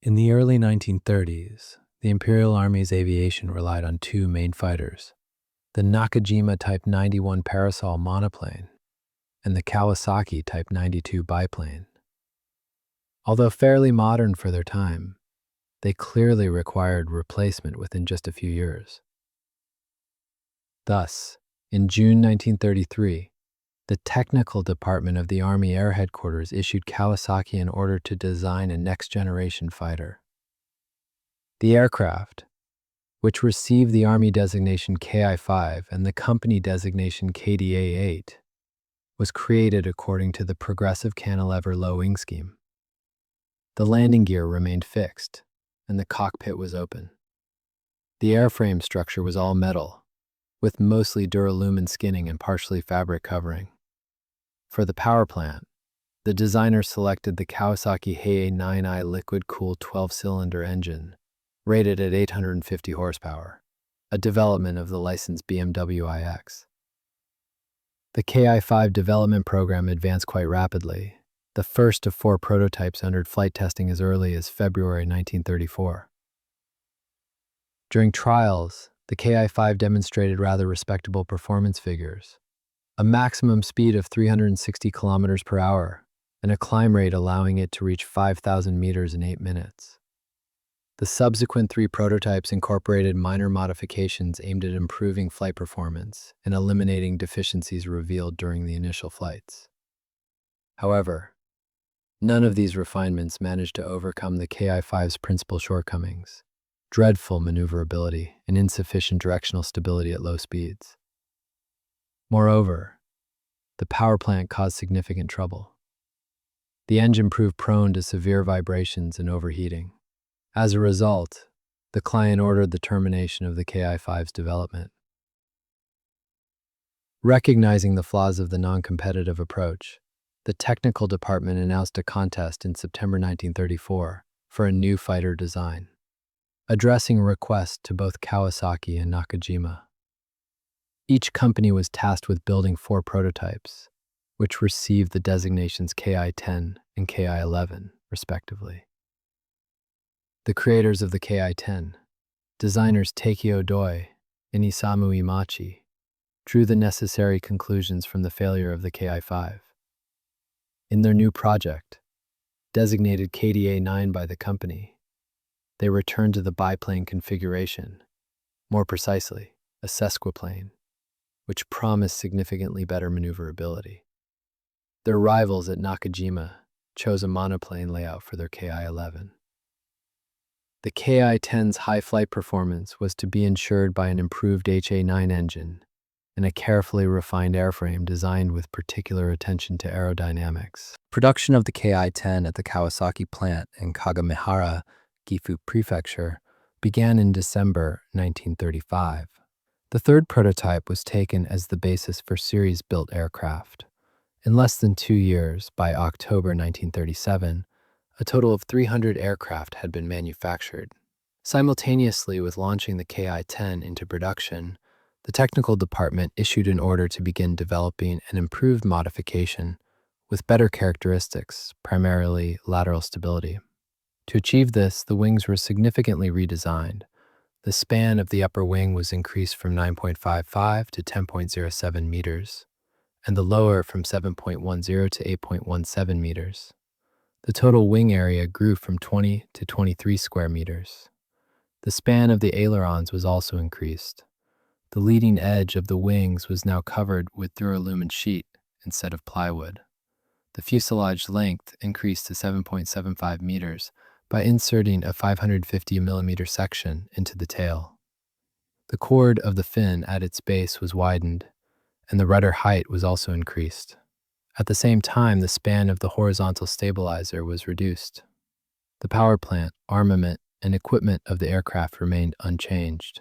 In the early 1930s, the Imperial Army's aviation relied on two main fighters, the Nakajima Type 91 Parasol monoplane and the Kawasaki Type 92 biplane. Although fairly modern for their time, they clearly required replacement within just a few years. Thus, in June 1933, the technical department of the Army Air Headquarters issued Kawasaki an order to design a next-generation fighter. The aircraft, which received the Army designation Ki-5 and the company designation KDA-8, was created according to the progressive cantilever low-wing scheme. The landing gear remained fixed, and the cockpit was open. The airframe structure was all metal, with mostly duralumin skinning and partially fabric covering. For the power plant, the designer selected the Kawasaki Heihei-9i liquid-cooled 12-cylinder engine, rated at 850 horsepower, a development of the licensed BMW iX. The Ki-5 development program advanced quite rapidly. The first of 4 prototypes entered flight testing as early as February 1934. During trials, the Ki-5 demonstrated rather respectable performance figures, a maximum speed of 360 kilometers per hour, and a climb rate allowing it to reach 5,000 meters in 8 minutes. The subsequent 3 prototypes incorporated minor modifications aimed at improving flight performance and eliminating deficiencies revealed during the initial flights. However, none of these refinements managed to overcome the Ki-5's principal shortcomings: dreadful maneuverability and insufficient directional stability at low speeds. Moreover, the power plant caused significant trouble. The engine proved prone to severe vibrations and overheating. As a result, the client ordered the termination of the Ki-5's development. Recognizing the flaws of the non-competitive approach, the technical department announced a contest in September 1934 for a new fighter design, addressing a request to both Kawasaki and Nakajima. Each company was tasked with building 4 prototypes, which received the designations Ki-10 and Ki-11, respectively. The creators of the Ki-10, designers Takeo Doi and Isamu Imachi, drew the necessary conclusions from the failure of the Ki-5. In their new project, designated KDA-9 by the company, they returned to the biplane configuration, more precisely, a sesquiplane, which promised significantly better maneuverability. Their rivals at Nakajima chose a monoplane layout for their Ki-11. The Ki-10's high flight performance was to be ensured by an improved HA-9 engine and a carefully refined airframe designed with particular attention to aerodynamics. Production of the Ki-10 at the Kawasaki plant in Kagamihara, Gifu Prefecture, began in December 1935. The third prototype was taken as the basis for series-built aircraft. In less than 2 years, by October 1937, a total of 300 aircraft had been manufactured. Simultaneously with launching the Ki-10 into production, the technical department issued an order to begin developing an improved modification with better characteristics, primarily lateral stability. To achieve this, the wings were significantly redesigned. The span of the upper wing was increased from 9.55 to 10.07 meters, and the lower from 7.10 to 8.17 meters. The total wing area grew from 20 to 23 square meters. The span of the ailerons was also increased. The leading edge of the wings was now covered with duralumin sheet instead of plywood. The fuselage length increased to 7.75 meters by inserting a 550 millimeter section into the tail. The chord of the fin at its base was widened, and the rudder height was also increased. At the same time, the span of the horizontal stabilizer was reduced. The power plant, armament, and equipment of the aircraft remained unchanged.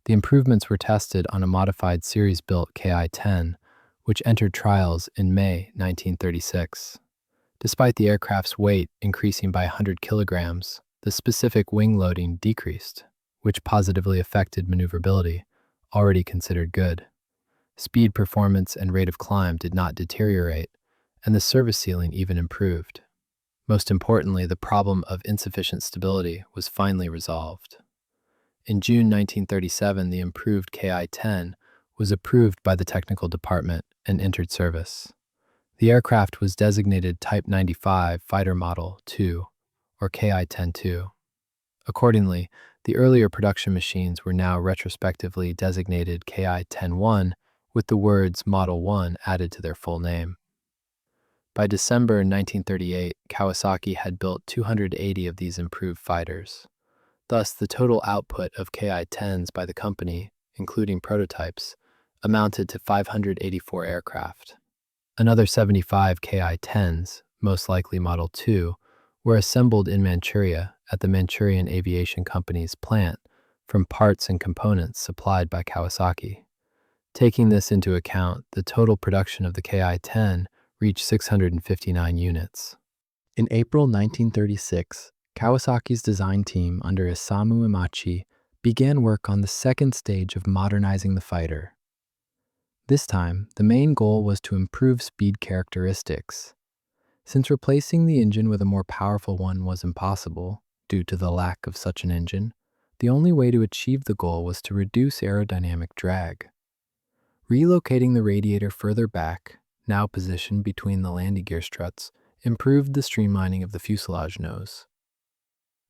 The improvements were tested on a modified series-built Ki-10, which entered trials in May 1936. Despite the aircraft's weight increasing by 100 kilograms, the specific wing loading decreased, which positively affected maneuverability, already considered good. Speed, performance, and rate of climb did not deteriorate, and the service ceiling even improved. Most importantly, the problem of insufficient stability was finally resolved. In June 1937, the improved Ki-10 was approved by the technical department and entered service. The aircraft was designated Type 95 Fighter Model 2, or Ki-10-2. Accordingly, the earlier production machines were now retrospectively designated Ki-10-1 with the words Model 1 added to their full name. By December 1938, Kawasaki had built 280 of these improved fighters. Thus, the total output of Ki-10s by the company, including prototypes, amounted to 584 aircraft. Another 75 Ki-10s, most likely Model 2, were assembled in Manchuria at the Manchurian Aviation Company's plant from parts and components supplied by Kawasaki. Taking this into account, the total production of the Ki-10 reached 659 units. In April 1936, Kawasaki's design team under Isamu Imachi began work on the second stage of modernizing the fighter. This time, the main goal was to improve speed characteristics. Since replacing the engine with a more powerful one was impossible, due to the lack of such an engine, the only way to achieve the goal was to reduce aerodynamic drag. Relocating the radiator further back, now positioned between the landing gear struts, improved the streamlining of the fuselage nose.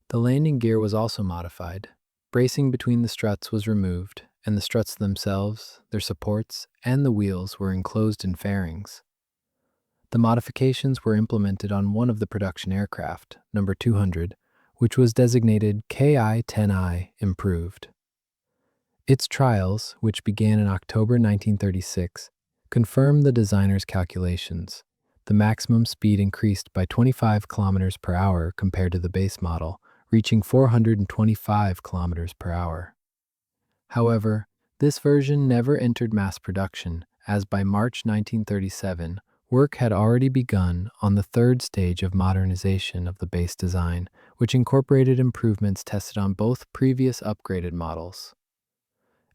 The landing gear was also modified. Bracing between the struts was removed, and the struts themselves, their supports, and the wheels were enclosed in fairings. The modifications were implemented on one of the production aircraft, number 200, which was designated Ki-10I Improved. Its trials, which began in October 1936, confirmed the designer's calculations. The maximum speed increased by 25 kilometers per hour compared to the base model, reaching 425 kilometers per hour. However, this version never entered mass production, as by March 1937, work had already begun on the third stage of modernization of the base design, which incorporated improvements tested on both previous upgraded models.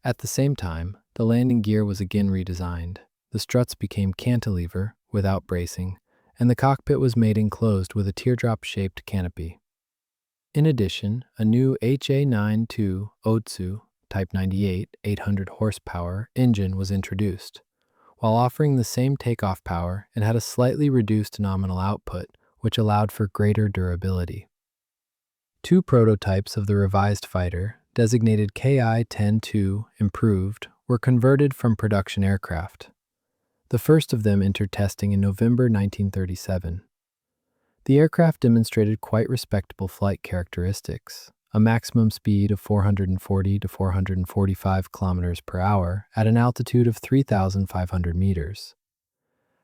At the same time, the landing gear was again redesigned. The struts became cantilever, without bracing, and the cockpit was made enclosed with a teardrop-shaped canopy. In addition, a new HA92 Otsu Type 98 800 horsepower engine was introduced, while offering the same takeoff power and had a slightly reduced nominal output, which allowed for greater durability. Two prototypes of the revised fighter, designated Ki-10-2 Improved, were converted from production aircraft. The first of them entered testing in November 1937. The aircraft demonstrated quite respectable flight characteristics, a maximum speed of 440 to 445 kilometers per hour at an altitude of 3,500 meters.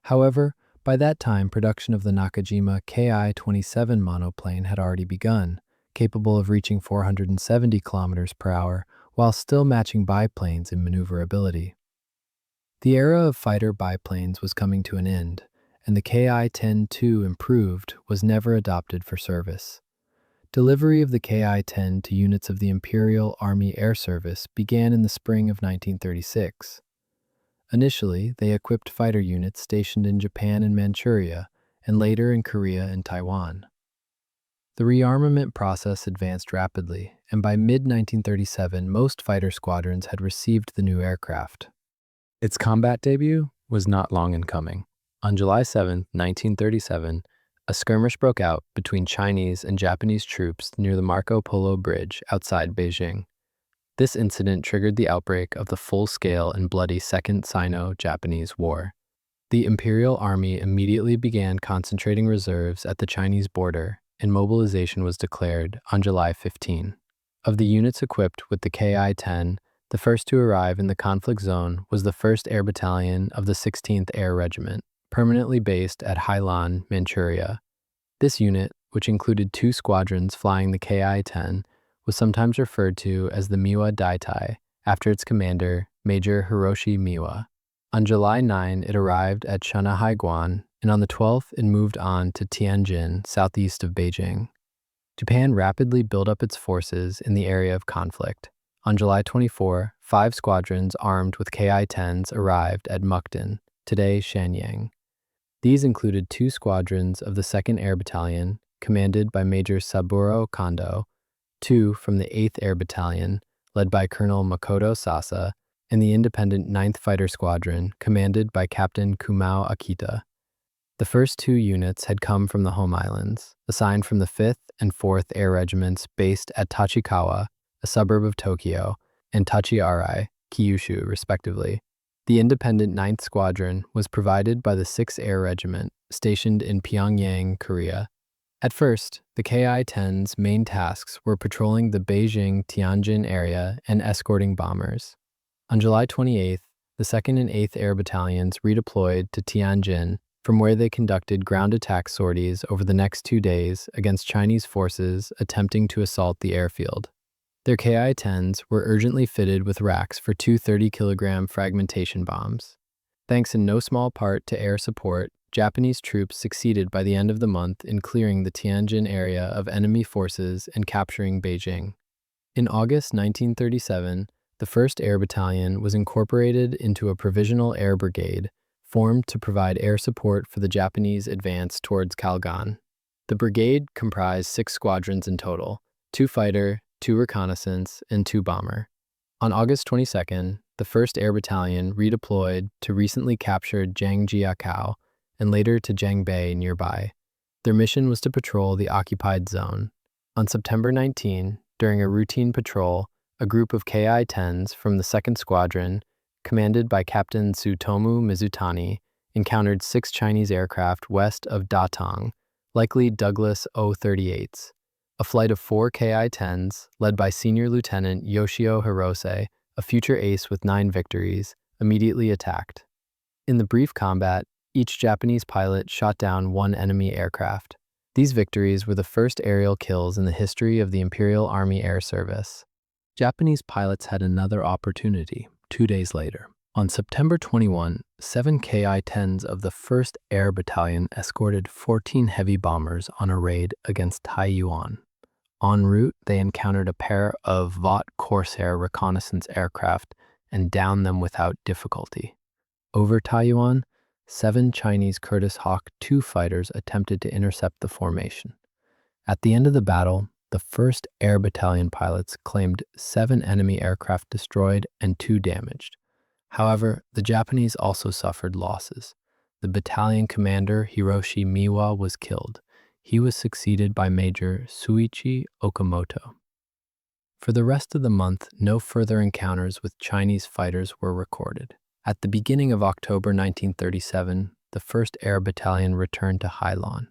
However, by that time, production of the Nakajima Ki-27 monoplane had already begun, capable of reaching 470 kilometers per hour while still matching biplanes in maneuverability. The era of fighter biplanes was coming to an end, and the Ki-10-2 Improved was never adopted for service. Delivery of the Ki-10 to units of the Imperial Army Air Service began in the spring of 1936. Initially, they equipped fighter units stationed in Japan and Manchuria, and later in Korea and Taiwan. The rearmament process advanced rapidly, and by mid-1937, most fighter squadrons had received the new aircraft. Its combat debut was not long in coming. On July 7, 1937, a skirmish broke out between Chinese and Japanese troops near the Marco Polo Bridge outside Beijing. This incident triggered the outbreak of the full-scale and bloody Second Sino-Japanese War. The Imperial Army immediately began concentrating reserves at the Chinese border, and mobilization was declared on July 15. Of the units equipped with the Ki-10, the first to arrive in the conflict zone was the 1st Air Battalion of the 16th Air Regiment, permanently based at Hailan, Manchuria. This unit, which included 2 squadrons flying the Ki-10, was sometimes referred to as the Miwa Daitai, after its commander, Major Hiroshi Miwa. On July 9, it arrived at Shanhaiguan, and on the 12th, it moved on to Tianjin, southeast of Beijing. Japan rapidly built up its forces in the area of conflict. On July 24, 5 squadrons armed with Ki-10s arrived at Mukden, today Shenyang. These included 2 squadrons of the 2nd Air Battalion, commanded by Major Saburo Kondo, 2 from the 8th Air Battalion, led by Colonel Makoto Sasa, and the independent 9th Fighter Squadron, commanded by Captain Kumao Akita. The first 2 units had come from the home islands, assigned from the 5th and 4th Air Regiments based at Tachikawa, a suburb of Tokyo, and Tachiarai, Kyushu, respectively. The independent 9th Squadron was provided by the 6th Air Regiment, stationed in Pyongyang, Korea. At first, the Ki-10's main tasks were patrolling the Beijing-Tianjin area and escorting bombers. On July 28th, the 2nd and 8th Air Battalions redeployed to Tianjin, from where they conducted ground attack sorties over the next 2 days against Chinese forces attempting to assault the airfield. Their Ki-10s were urgently fitted with racks for 2 30-kilogram fragmentation bombs. Thanks in no small part to air support, Japanese troops succeeded by the end of the month in clearing the Tianjin area of enemy forces and capturing Beijing. In August 1937, the 1st Air Battalion was incorporated into a provisional air brigade formed to provide air support for the Japanese advance towards Khalkhin. The brigade comprised 6 squadrons in total, 2 fighter, 2 reconnaissance, and 2 bomber. On August 22nd, the 1st Air Battalion redeployed to recently captured Zhangjiakou and later to Zhangbei nearby. Their mission was to patrol the occupied zone. On September 19, during a routine patrol, a group of Ki-10s from the 2nd Squadron, commanded by Captain Tsutomu Mizutani, encountered 6 Chinese aircraft west of Datong, likely Douglas O-38s. A flight of 4 Ki-10s, led by Senior Lieutenant Yoshio Hirose, a future ace with 9 victories, immediately attacked. In the brief combat, each Japanese pilot shot down 1 enemy aircraft. These victories were the first aerial kills in the history of the Imperial Army Air Service. Japanese pilots had another opportunity 2 days later. On September 21, 7 Ki-10s of the 1st Air Battalion escorted 14 heavy bombers on a raid against Taiyuan. En route, they encountered a pair of Vought Corsair reconnaissance aircraft and downed them without difficulty. Over Taiyuan, 7 Chinese Curtiss Hawk II fighters attempted to intercept the formation. At the end of the battle, the 1st Air Battalion pilots claimed 7 enemy aircraft destroyed and 2 damaged. However, the Japanese also suffered losses. The battalion commander, Hiroshi Miwa, was killed. He was succeeded by Major Suichi Okamoto. For the rest of the month, no further encounters with Chinese fighters were recorded. At the beginning of October 1937, the 1st Air Battalion returned to Hailan.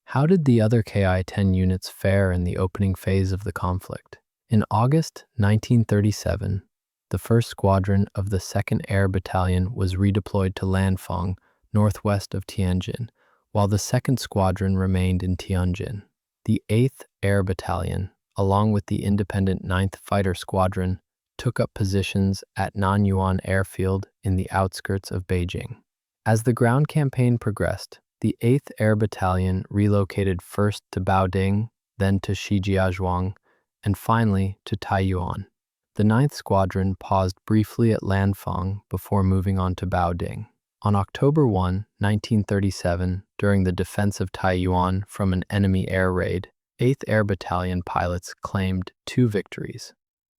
How did the other Ki-10 units fare in the opening phase of the conflict? In August 1937, the 1st Squadron of the 2nd Air Battalion was redeployed to Lanfang, northwest of Tianjin, while the 2nd Squadron remained in Tianjin. The 8th Air Battalion, along with the independent 9th Fighter Squadron, took up positions at Nanyuan Airfield in the outskirts of Beijing. As the ground campaign progressed, the 8th Air Battalion relocated first to Baoding, then to Shijiazhuang, and finally to Taiyuan. The 9th Squadron paused briefly at Lanfang before moving on to Baoding. On October 1, 1937, during the defense of Taiyuan from an enemy air raid, 8th Air Battalion pilots claimed 2 victories.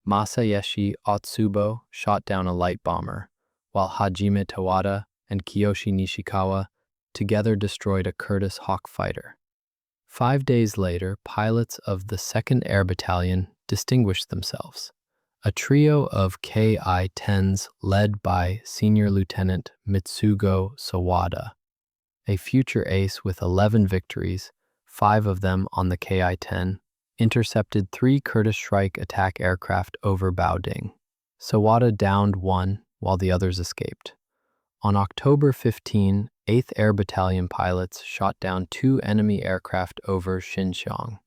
Masayoshi Otsubo shot down a light bomber, while Hajime Tawada and Kiyoshi Nishikawa together destroyed a Curtiss Hawk fighter. 5 days later, pilots of the 2nd Air Battalion distinguished themselves. A trio of Ki-10s led by Senior Lieutenant Mitsugo Sawada, a future ace with 11 victories, 5 of them on the Ki-10, intercepted 3 Curtiss Shrike attack aircraft over Baoding. Sawada downed 1 while the others escaped. On October 15, 8th Air Battalion pilots shot down 2 enemy aircraft over Xinjiang.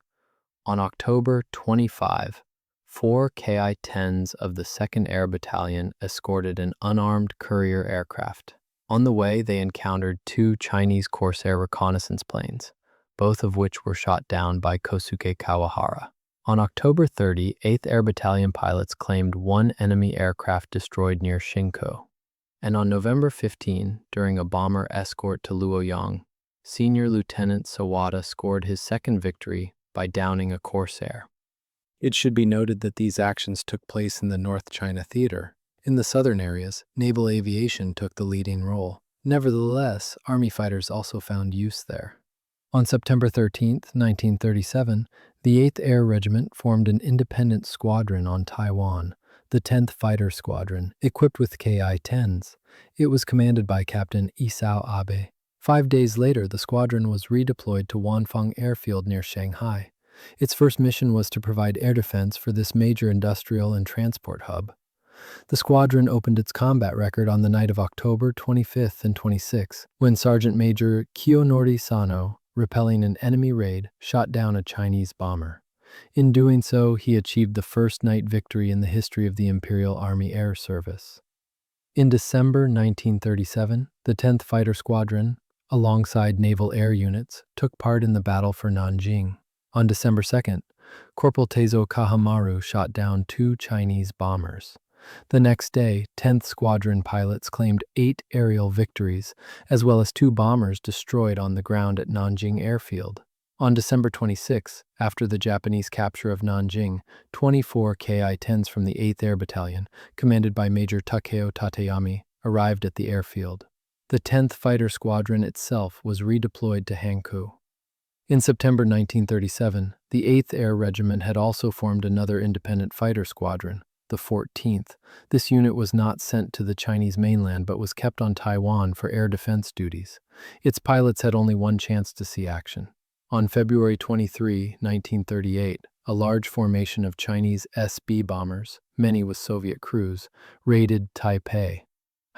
On October 25, 4 Ki-10s of the 2nd Air Battalion escorted an unarmed courier aircraft. On the way, they encountered 2 Chinese Corsair reconnaissance planes, both of which were shot down by Kosuke Kawahara. On October 30, 8th Air Battalion pilots claimed 1 enemy aircraft destroyed near Shinko. And on November 15, during a bomber escort to Luoyang, Senior Lieutenant Sawada scored his second victory by downing a corsair. It should be noted that these actions took place in the North China Theater. In the southern areas, naval aviation took the leading role. Nevertheless, Army fighters also found use there. On September 13, 1937, the 8th Air Regiment formed an independent squadron on Taiwan, the 10th Fighter Squadron, equipped with Ki-10s. It was commanded by Captain Isao Abe. 5 days later, the squadron was redeployed to Wanfeng Airfield near Shanghai. Its first mission was to provide air defense for this major industrial and transport hub. The squadron opened its combat record on the night of October 25th and 26th, when Sergeant Major Kiyonori Sano, repelling an enemy raid, shot down a Chinese bomber. In doing so, he achieved the first night victory in the history of the Imperial Army Air Service. In December 1937, the 10th Fighter Squadron, alongside naval air units, took part in the battle for Nanjing. On December 2nd, Corporal Teizo Kahamaru shot down 2 Chinese bombers. The next day, 10th Squadron pilots claimed 8 aerial victories, as well as 2 bombers destroyed on the ground at Nanjing Airfield. On December 26, after the Japanese capture of Nanjing, 24 Ki-10s from the 8th Air Battalion, commanded by Major Takeo Tateyami, arrived at the airfield. The 10th Fighter Squadron itself was redeployed to Hankou. In September 1937, the 8th Air Regiment had also formed another independent fighter squadron, the 14th. This unit was not sent to the Chinese mainland but was kept on Taiwan for air defense duties. Its pilots had only one chance to see action. On February 23, 1938, a large formation of Chinese SB bombers, many with Soviet crews, raided Taipei.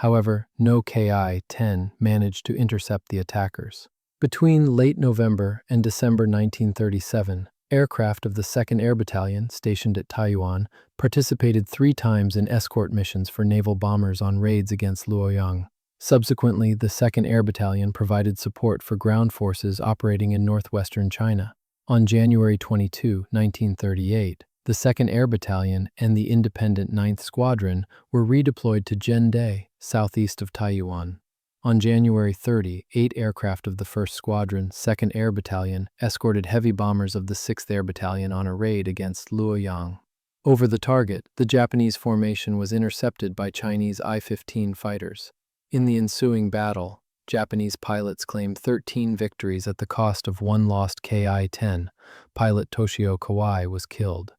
However, no Ki-10 managed to intercept the attackers. Between late November and December 1937, aircraft of the 2nd Air Battalion, stationed at Taiyuan, participated 3 times in escort missions for naval bombers on raids against Luoyang. Subsequently, the 2nd Air Battalion provided support for ground forces operating in northwestern China. On January 22, 1938, the 2nd Air Battalion and the independent 9th Squadron were redeployed to Zhengde, southeast of Taiyuan. On January 30, 8 aircraft of the 1st Squadron, 2nd Air Battalion, escorted heavy bombers of the 6th Air Battalion on a raid against Luoyang. Over the target, the Japanese formation was intercepted by Chinese I-15 fighters. In the ensuing battle, Japanese pilots claimed 13 victories at the cost of 1 lost Ki-10. Pilot Toshio Kawai was killed.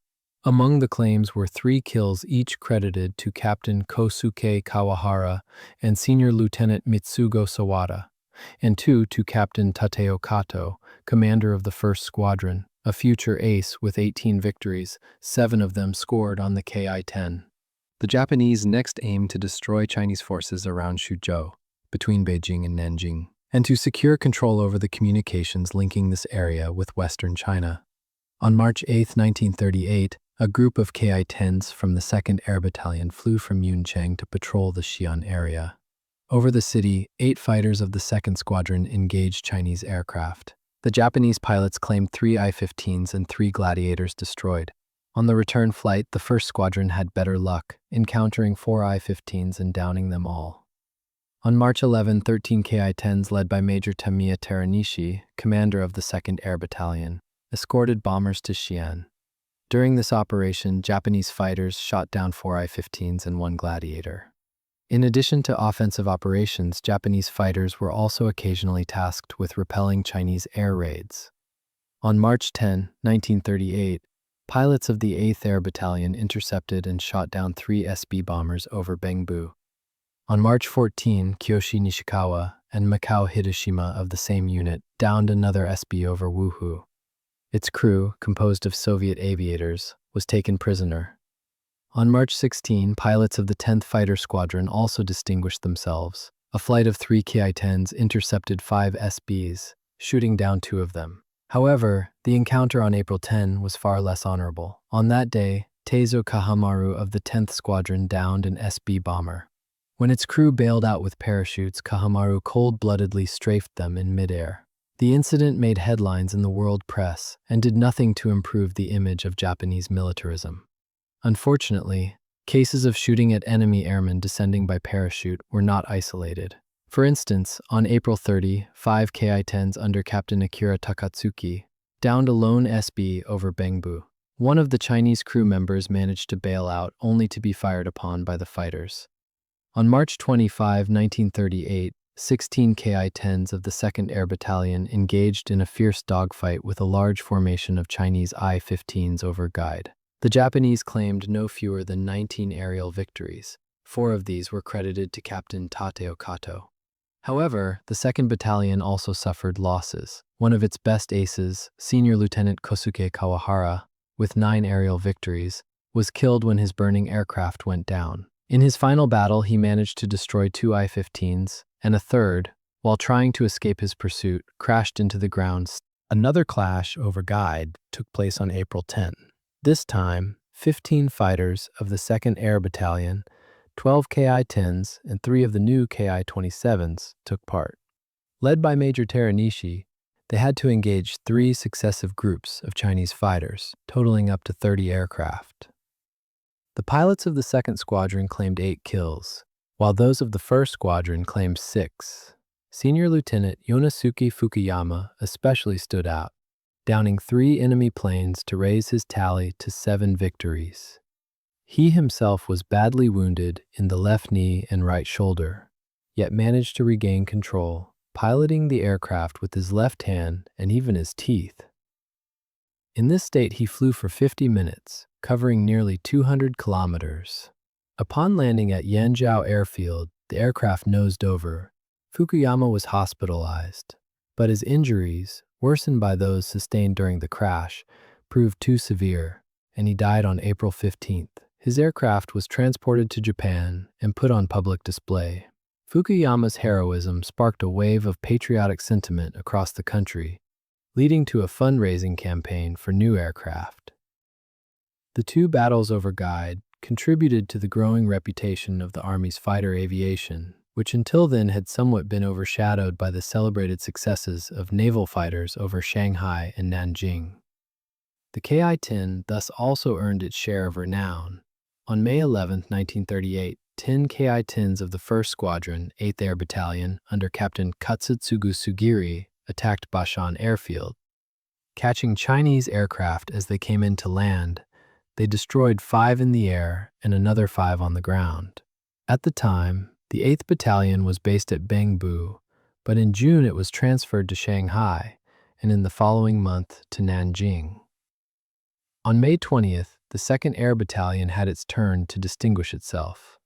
Among the claims were 3 kills each credited to Captain Kosuke Kawahara and Senior Lieutenant Mitsugo Sawada, and 2 to Captain Tateo Kato, commander of the 1st Squadron, a future ace with 18 victories, 7 of them scored on the Ki-10. The Japanese next aimed to destroy Chinese forces around Suzhou, between Beijing and Nanjing, and to secure control over the communications linking this area with western China. On March 8, 1938, a group of Ki-10s from the 2nd Air Battalion flew from Yuncheng to patrol the Xi'an area. Over the city, 8 fighters of the 2nd Squadron engaged Chinese aircraft. The Japanese pilots claimed 3 I-15s and 3 Gladiators destroyed. On the return flight, the 1st Squadron had better luck, encountering 4 I-15s and downing them all. On March 11, 13 Ki-10s led by Major Tamiya Teranishi, commander of the 2nd Air Battalion, escorted bombers to Xi'an. During this operation, Japanese fighters shot down 4 I-15s and 1 Gladiator. In addition to offensive operations, Japanese fighters were also occasionally tasked with repelling Chinese air raids. On March 10, 1938, pilots of the 8th Air Battalion intercepted and shot down 3 SB bombers over Bengbu. On March 14, Kiyoshi Nishikawa and Mikao Hideshima of the same unit downed another SB over Wuhu. Its crew, composed of Soviet aviators, was taken prisoner. On March 16, pilots of the 10th Fighter Squadron also distinguished themselves. A flight of 3 Ki-10s intercepted 5 SBs, shooting down 2 of them. However, the encounter on April 10 was far less honorable. On that day, Teizo Kahamaru of the 10th Squadron downed an SB bomber. When its crew bailed out with parachutes, Kahamaru cold-bloodedly strafed them in midair. The incident made headlines in the world press and did nothing to improve the image of Japanese militarism. Unfortunately, cases of shooting at enemy airmen descending by parachute were not isolated. For instance, on April 30, 5 Ki-10s under Captain Akira Takatsuki downed a lone SB over Bengbu. One of the Chinese crew members managed to bail out only to be fired upon by the fighters. On March 25, 1938, 16 Ki-10s of the 2nd Air Battalion engaged in a fierce dogfight with a large formation of Chinese I-15s over Guide. The Japanese claimed no fewer than 19 aerial victories. 4 of these were credited to Captain Tateo Kato. However, the 2nd Battalion also suffered losses. One of its best aces, Senior Lieutenant Kosuke Kawahara, with 9 aerial victories, was killed when his burning aircraft went down. In his final battle, he managed to destroy 2 I-15s, and a third, while trying to escape his pursuit, crashed into the ground. Another clash over Guide took place on April 10. This time, 15 fighters of the 2nd Air Battalion, 12 Ki-10s, and 3 of the new Ki-27s took part. Led by Major Teranishi, they had to engage 3 successive groups of Chinese fighters, totaling up to 30 aircraft. The pilots of the 2nd Squadron claimed 8 kills, while those of the 1st Squadron claimed 6. Senior Lieutenant Yonosuke Fukuyama especially stood out, downing 3 enemy planes to raise his tally to 7 victories. He himself was badly wounded in the left knee and right shoulder, yet managed to regain control, piloting the aircraft with his left hand and even his teeth. In this state, he flew for 50 minutes, covering nearly 200 kilometers. Upon landing at Yanzhou Airfield, the aircraft nosed over. Fukuyama was hospitalized, but his injuries, worsened by those sustained during the crash, proved too severe, and he died on April 15th. His aircraft was transported to Japan and put on public display. Fukuyama's heroism sparked a wave of patriotic sentiment across the country, leading to a fundraising campaign for new aircraft. The 2 battles over Guide contributed to the growing reputation of the Army's fighter aviation, which until then had somewhat been overshadowed by the celebrated successes of naval fighters over Shanghai and Nanjing. The Ki-10 thus also earned its share of renown. On May 11, 1938, 10 Ki-10s of the 1st Squadron, 8th Air Battalion, under Captain Katsutsugu Sugiri, attacked Bashan Airfield. Catching Chinese aircraft as they came in to land, they destroyed 5 in the air and another 5 on the ground. At the time, the 8th Battalion was based at Bengbu, but in June it was transferred to Shanghai, and in the following month to Nanjing. On May 20th, the 2nd Air Battalion had its turn to distinguish itself.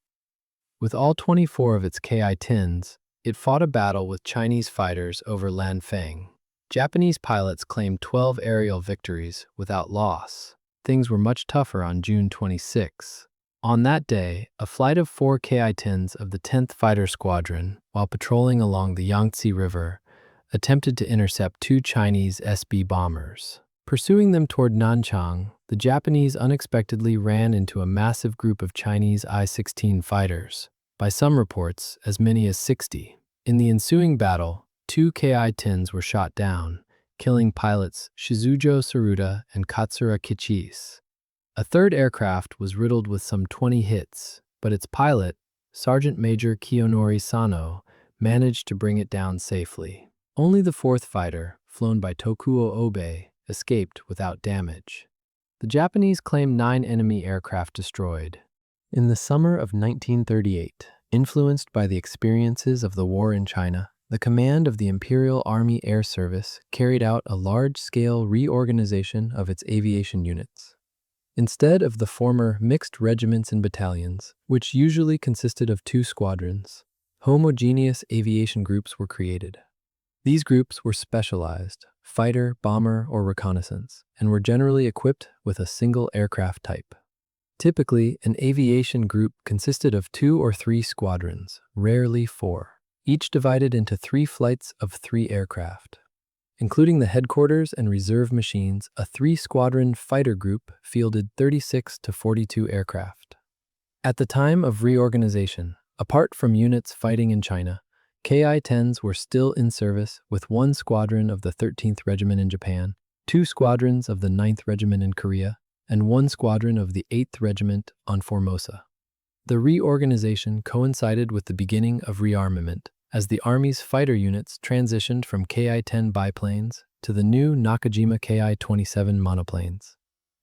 With all 24 of its Ki-10s, it fought a battle with Chinese fighters over Lanfeng. Japanese pilots claimed 12 aerial victories without loss. Things were much tougher on June 26. On that day, a flight of 4 Ki-10s of the 10th Fighter Squadron, while patrolling along the Yangtze River, attempted to intercept 2 Chinese SB bombers. Pursuing them toward Nanchang, the Japanese unexpectedly ran into a massive group of Chinese I-16 fighters, by some reports as many as 60. In the ensuing battle, 2 Ki-10s were shot down, killing pilots Shizujo Saruda and Katsura Kichis. A third aircraft was riddled with some 20 hits, but its pilot, Sergeant Major Kiyonori Sano, managed to bring it down safely. Only the 4th fighter, flown by Tokuo Obe, escaped without damage. The Japanese claimed 9 enemy aircraft destroyed. In the summer of 1938, influenced by the experiences of the war in China, the command of the Imperial Army Air Service carried out a large-scale reorganization of its aviation units. Instead of the former mixed regiments and battalions, which usually consisted of 2 squadrons, homogeneous aviation groups were created. These groups were specialized, fighter, bomber, or reconnaissance, and were generally equipped with a single aircraft type. Typically, an aviation group consisted of 2 or 3 squadrons, rarely 4, each divided into 3 flights of 3 aircraft. Including the headquarters and reserve machines, a 3-squadron fighter group fielded 36 to 42 aircraft. At the time of reorganization, apart from units fighting in China, Ki-10s were still in service with 1 squadron of the 13th Regiment in Japan, 2 squadrons of the 9th Regiment in Korea, and 1 squadron of the 8th Regiment on Formosa. The reorganization coincided with the beginning of rearmament, as the Army's fighter units transitioned from Ki-10 biplanes to the new Nakajima Ki-27 monoplanes.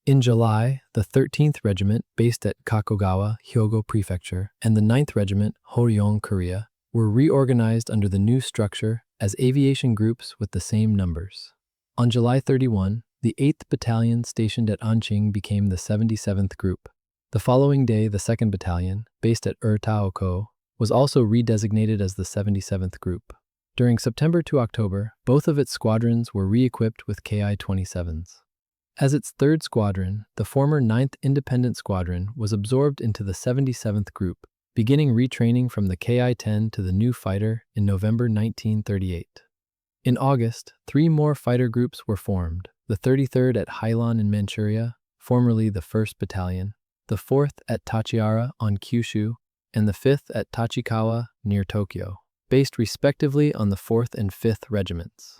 In July, the 13th Regiment, based at Kakogawa, Hyogo Prefecture, and the 9th Regiment, Horyong, Korea, were reorganized under the new structure as aviation groups with the same numbers. On July 31, the 8th Battalion stationed at Anqing became the 77th Group. The following day, the 2nd Battalion, based at Taoko, was also redesignated as the 77th Group. During September to October, both of its squadrons were re-equipped with Ki-27s. As its 3rd squadron, the former 9th Independent Squadron was absorbed into the 77th Group, beginning retraining from the Ki-10 to the new fighter in November 1938. In August, 3 more fighter groups were formed, the 33rd at Hailan in Manchuria, formerly the 1st Battalion, the 4th at Tachiara on Kyushu, and the 5th at Tachikawa near Tokyo, based respectively on the 4th and 5th Regiments.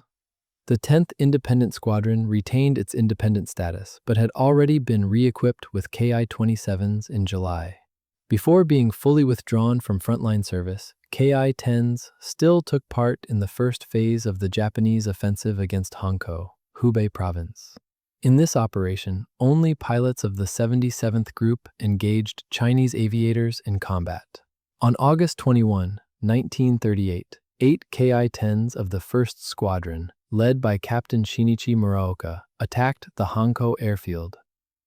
The 10th Independent Squadron retained its independent status, but had already been re-equipped with Ki-27s in July. Before being fully withdrawn from frontline service, Ki-10s still took part in the first phase of the Japanese offensive against Hanko, Hubei Province. In this operation, only pilots of the 77th Group engaged Chinese aviators in combat. On August 21, 1938, 8 Ki-10s of the 1st Squadron, led by Captain Shinichi Muraoka, attacked the Hanko airfield.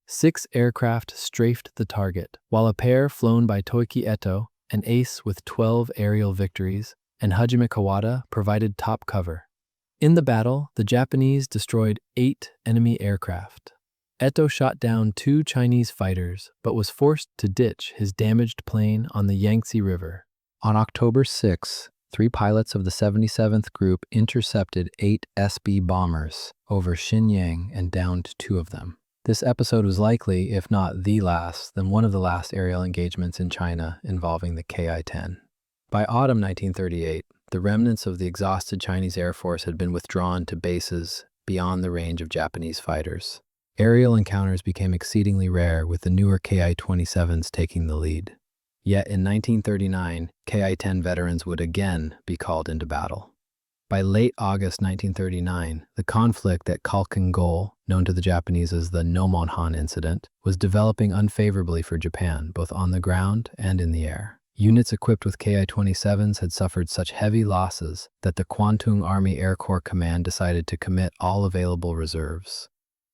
6 aircraft strafed the target, while a pair flown by Toiki Eto, an ace with 12 aerial victories, and Hajime Kawada provided top cover. In the battle, the Japanese destroyed 8 enemy aircraft. Eto shot down 2 Chinese fighters, but was forced to ditch his damaged plane on the Yangtze River. On October 6, 3 pilots of the 77th Group intercepted 8 SB bombers over Xinyang and downed 2 of them. This episode was likely, if not the last, then one of the last aerial engagements in China involving the Ki-10. By autumn 1938, the remnants of the exhausted Chinese Air Force had been withdrawn to bases beyond the range of Japanese fighters. Aerial encounters became exceedingly rare, with the newer Ki-27s taking the lead. Yet in 1939, Ki-10 veterans would again be called into battle. By late August 1939, the conflict at Khalkhin Gol, known to the Japanese as the Nomonhan incident, was developing unfavorably for Japan, both on the ground and in the air. Units equipped with Ki-27s had suffered such heavy losses that the Kwantung Army Air Corps Command decided to commit all available reserves.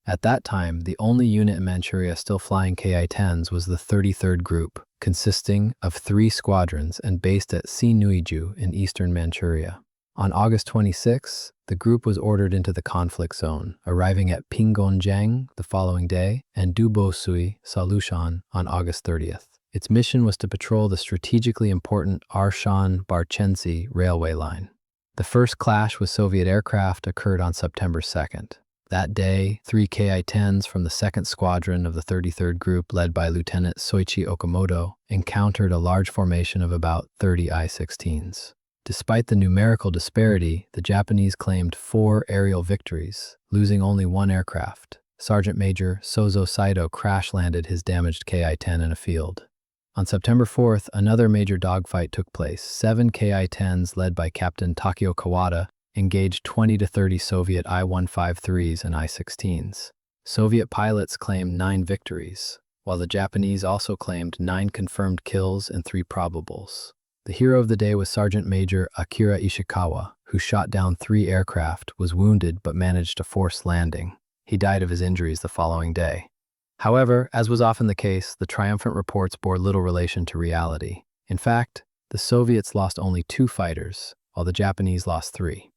At that time, the only unit in Manchuria still flying Ki-10s was the 33rd Group, consisting of 3 squadrons and based at Sinuiju in eastern Manchuria. On August 26, the group was ordered into the conflict zone, arriving at Pinggongjang the following day and Dubosui, Salushan, on August 30th. Its mission was to patrol the strategically important Arshan-Barchensi railway line. The first clash with Soviet aircraft occurred on September 2nd. That day, 3 Ki-10s from the 2nd Squadron of the 33rd Group, led by Lieutenant Soichi Okamoto, encountered a large formation of about 30 I-16s. Despite the numerical disparity, the Japanese claimed 4 aerial victories, losing only 1 aircraft. Sergeant Major Sozo Saito crash-landed his damaged Ki-10 in a field. On September 4th, another major dogfight took place. 7 Ki-10s led by Captain Takeo Kawada engaged 20 to 30 Soviet I-153s and I-16s. Soviet pilots claimed 9 victories, while the Japanese also claimed 9 confirmed kills and 3 probables. The hero of the day was Sergeant Major Akira Ishikawa, who shot down 3 aircraft, was wounded but managed to force landing. He died of his injuries the following day. However, as was often the case, the triumphant reports bore little relation to reality. In fact, the Soviets lost only 2 fighters, while the Japanese lost 3.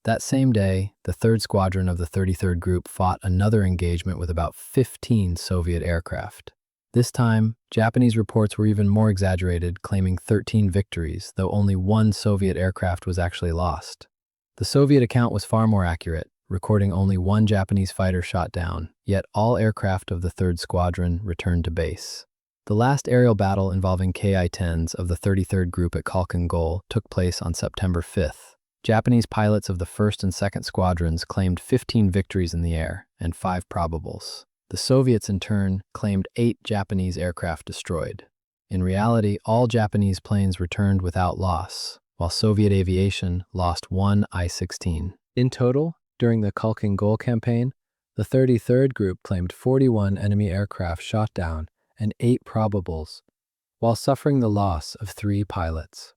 That same day, the 3rd Squadron of the 33rd Group fought another engagement with about 15 Soviet aircraft. This time, Japanese reports were even more exaggerated, claiming 13 victories, though only 1 Soviet aircraft was actually lost. The Soviet account was far more accurate, recording only 1 Japanese fighter shot down, yet all aircraft of the 3rd Squadron returned to base. The last aerial battle involving Ki-10s of the 33rd Group at Khalkhin Gol took place on September 5th. Japanese pilots of the 1st and 2nd Squadrons claimed 15 victories in the air and 5 probables. The Soviets, in turn, claimed 8 Japanese aircraft destroyed. In reality, all Japanese planes returned without loss. while Soviet aviation lost one I-16. In total, during the Khalkhin Gol campaign, the 33rd Group claimed 41 enemy aircraft shot down and 8 probables, while suffering the loss of 3 pilots.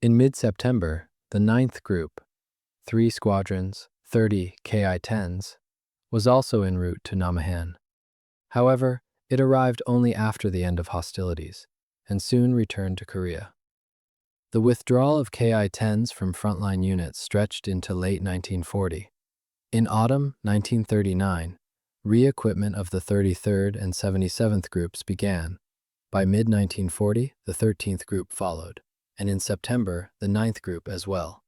In mid-September, the 9th Group, 3 squadrons, 30 Ki-10s, was also en route to Nomonhan. However, it arrived only after the end of hostilities, and soon returned to Korea. The withdrawal of Ki-10s from frontline units stretched into late 1940. In autumn 1939, re-equipment of the 33rd and 77th Groups began. By mid-1940, the 13th Group followed, and in September, the 9th Group as well.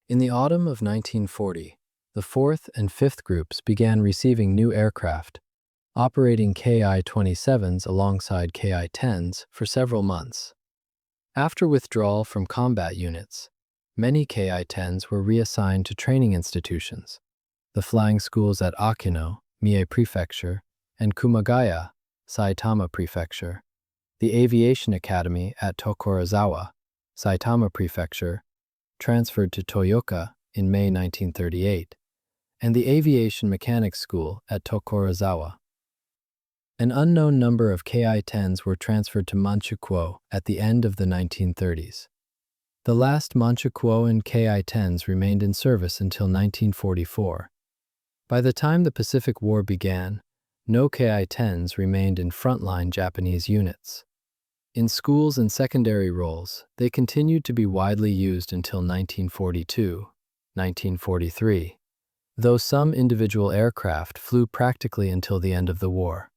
In the autumn of 1940, the 4th and 5th Groups began receiving new aircraft, operating Ki-27s alongside Ki-10s for several months. After withdrawal from combat units, many Ki-10s were reassigned to training institutions, the flying schools at Akino, Mie Prefecture, and Kumagaya, Saitama Prefecture, the Aviation Academy at Tokorozawa, Saitama Prefecture, transferred to Toyoka in May 1938, and the Aviation Mechanics School at Tokorozawa. An unknown number of Ki-10s were transferred to Manchukuo at the end of the 1930s. The last Manchukuoan Ki-10s remained in service until 1944. By the time the Pacific War began, no Ki-10s remained in frontline Japanese units. In schools and secondary roles, they continued to be widely used until 1942, 1943, though some individual aircraft flew practically until the end of the war.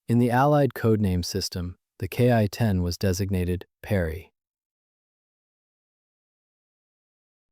In the Allied codename system, the Ki-10 was designated Perry.